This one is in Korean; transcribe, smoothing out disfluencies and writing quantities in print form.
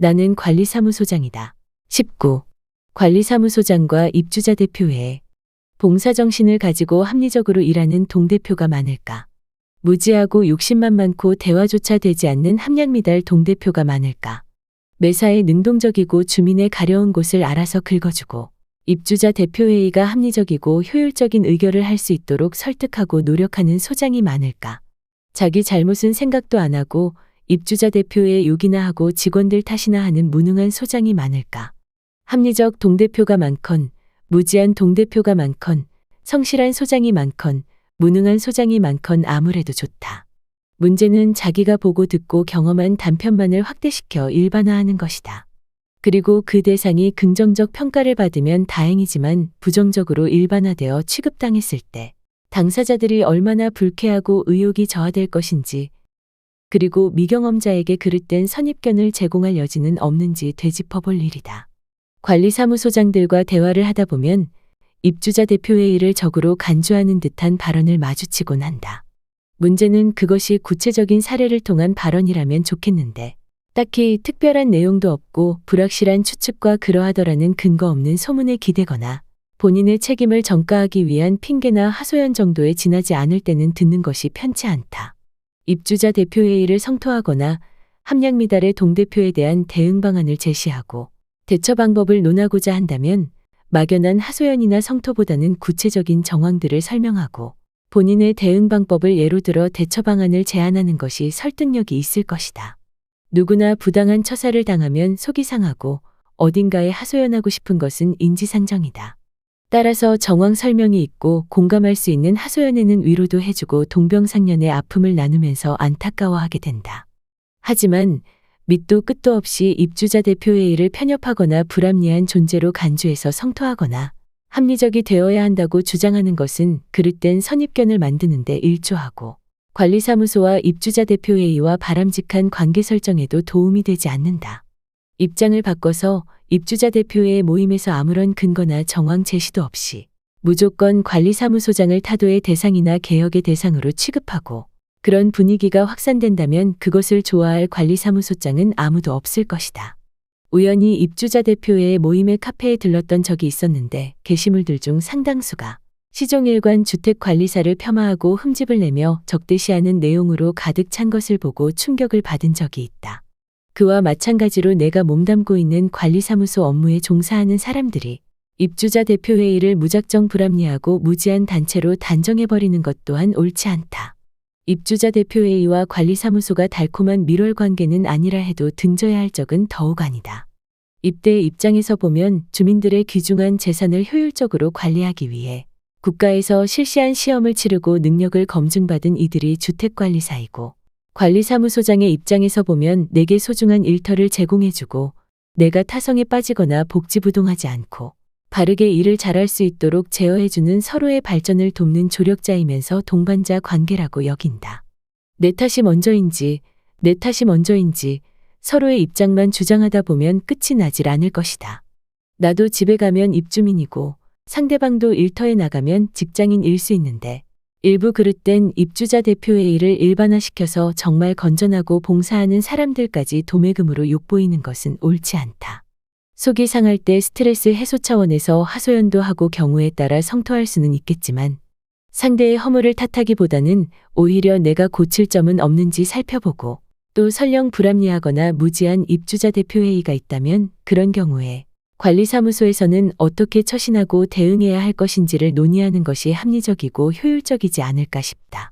나는 관리사무소장이다. 19. 관리사무소장과 입주자 대표회의. 봉사정신을 가지고 합리적으로 일하는 동대표가 많을까? 무지하고 욕심만 많고 대화조차 되지 않는 함량미달 동대표가 많을까? 매사에 능동적이고 주민의 가려운 곳을 알아서 긁어주고 입주자 대표회의가 합리적이고 효율적인 의결을 할 수 있도록 설득하고 노력하는 소장이 많을까? 자기 잘못은 생각도 안 하고 입주자 대표의 욕이나 하고 직원들 탓이나 하는 무능한 소장이 많을까? 합리적 동대표가 많건 무지한 동대표가 많건 성실한 소장이 많건 무능한 소장이 많건 아무래도 좋다. 문제는 자기가 보고 듣고 경험한 단편만을 확대시켜 일반화하는 것이다. 그리고 그 대상이 긍정적 평가를 받으면 다행이지만 부정적으로 일반화되어 취급당했을 때 당사자들이 얼마나 불쾌하고 의욕이 저하될 것인지, 그리고 미경험자에게 그릇된 선입견을 제공할 여지는 없는지 되짚어볼 일이다. 관리사무소장들과 대화를 하다 보면 입주자 대표회의를 적으로 간주하는 듯한 발언을 마주치곤 한다. 문제는 그것이 구체적인 사례를 통한 발언이라면 좋겠는데 딱히 특별한 내용도 없고 불확실한 추측과 그러하더라는 근거 없는 소문에 기대거나 본인의 책임을 전가하기 위한 핑계나 하소연 정도에 지나지 않을 때는 듣는 것이 편치 않다. 입주자 대표회의를 성토하거나 함량미달의 동대표에 대한 대응 방안을 제시하고 대처 방법을 논하고자 한다면 막연한 하소연이나 성토보다는 구체적인 정황들을 설명하고 본인의 대응 방법을 예로 들어 대처 방안을 제안하는 것이 설득력이 있을 것이다. 누구나 부당한 처사를 당하면 속이 상하고 어딘가에 하소연하고 싶은 것은 인지상정이다. 따라서 정황 설명이 있고 공감할 수 있는 하소연에는 위로도 해주고 동병상련의 아픔을 나누면서 안타까워하게 된다. 하지만 밑도 끝도 없이 입주자 대표회의를 편협하거나 불합리한 존재로 간주해서 성토하거나 합리적이 되어야 한다고 주장하는 것은 그릇된 선입견을 만드는 데 일조하고 관리사무소와 입주자 대표회의와 바람직한 관계 설정에도 도움이 되지 않는다. 입장을 바꿔서 입주자 대표회의 모임에서 아무런 근거나 정황 제시도 없이 무조건 관리사무소장을 타도의 대상이나 개혁의 대상으로 취급하고 그런 분위기가 확산된다면 그것을 좋아할 관리사무소장은 아무도 없을 것이다. 우연히 입주자 대표회의 모임의 카페에 들렀던 적이 있었는데 게시물들 중 상당수가 시종일관 주택관리사를 폄하하고 흠집을 내며 적대시하는 내용으로 가득 찬 것을 보고 충격을 받은 적이 있다. 그와 마찬가지로 내가 몸담고 있는 관리사무소 업무에 종사하는 사람들이 입주자 대표회의를 무작정 불합리하고 무지한 단체로 단정해버리는 것 또한 옳지 않다. 입주자 대표회의와 관리사무소가 달콤한 밀월 관계는 아니라 해도 등져야 할 적은 더욱 아니다. 입대의 입장에서 보면 주민들의 귀중한 재산을 효율적으로 관리하기 위해 국가에서 실시한 시험을 치르고 능력을 검증받은 이들이 주택관리사이고 관리사무소장의 입장에서 보면 내게 소중한 일터를 제공해주고 내가 타성에 빠지거나 복지부동하지 않고 바르게 일을 잘할 수 있도록 제어해주는 서로의 발전을 돕는 조력자이면서 동반자 관계라고 여긴다. 내 탓이 먼저인지 내 탓이 먼저인지 서로의 입장만 주장하다 보면 끝이 나질 않을 것이다. 나도 집에 가면 입주민이고 상대방도 일터에 나가면 직장인일 수 있는데 일부 그릇된 입주자 대표회의를 일반화시켜서 정말 건전하고 봉사하는 사람들까지 도매금으로 욕보이는 것은 옳지 않다. 속이 상할 때 스트레스 해소 차원에서 하소연도 하고 경우에 따라 성토할 수는 있겠지만 상대의 허물을 탓하기보다는 오히려 내가 고칠 점은 없는지 살펴보고 또 설령 불합리하거나 무지한 입주자 대표회의가 있다면 그런 경우에 관리사무소에서는 어떻게 처신하고 대응해야 할 것인지를 논의하는 것이 합리적이고 효율적이지 않을까 싶다.